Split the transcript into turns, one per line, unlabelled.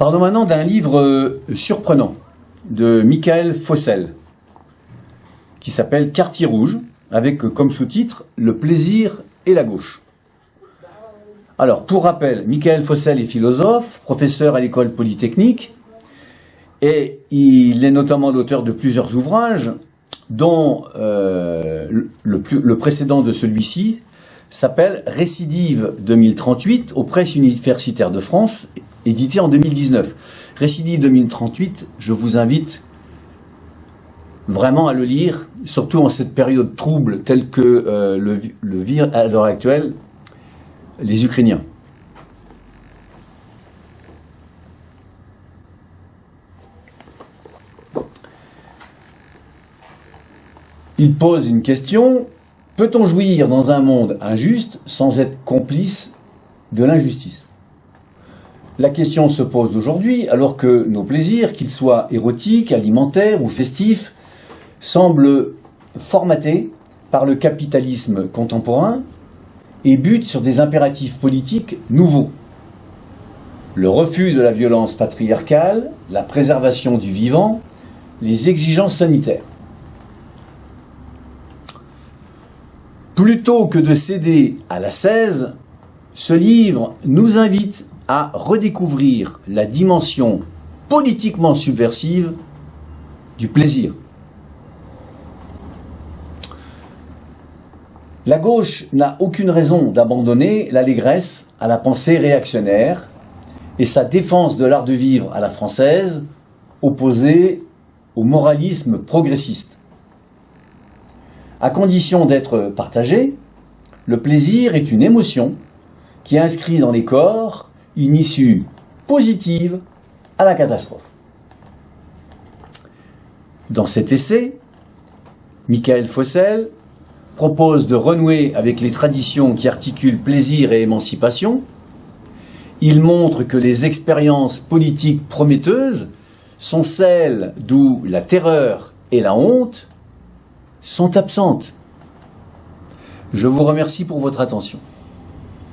Parlons maintenant d'un livre surprenant de Michael Fossel qui s'appelle Quartier rouge, avec comme sous-titre « Le plaisir et la gauche ». Alors, pour rappel, Michael Fossel est philosophe, professeur à l'école polytechnique, et il est notamment l'auteur de plusieurs ouvrages, dont le précédent de celui-ci s'appelle « Récidive 2038 » aux presses universitaires de France, édité en 2019. « Récidive 2038 », je vous invite vraiment à le lire, surtout en cette période trouble telle que le vivent à l'heure actuelle les Ukrainiens. Il pose une question: peut-on jouir dans un monde injuste sans être complice de l'injustice? La question se pose aujourd'hui alors que nos plaisirs, qu'ils soient érotiques, alimentaires ou festifs, semblent formatés par le capitalisme contemporain et butent sur des impératifs politiques nouveaux. Le refus de la violence patriarcale, la préservation du vivant, les exigences sanitaires. Plutôt que de céder à l'ascèse, ce livre nous invite à redécouvrir la dimension politiquement subversive du plaisir. La gauche n'a aucune raison d'abandonner l'allégresse à la pensée réactionnaire et sa défense de l'art de vivre à la française, opposée au moralisme progressiste. À condition d'être partagé, le plaisir est une émotion qui inscrit dans les corps une issue positive à la catastrophe. Dans cet essai, Michael Fossel propose de renouer avec les traditions qui articulent plaisir et émancipation. Il montre que les expériences politiques prometteuses sont celles d'où la terreur et la honte sont absentes. Je vous remercie pour votre attention.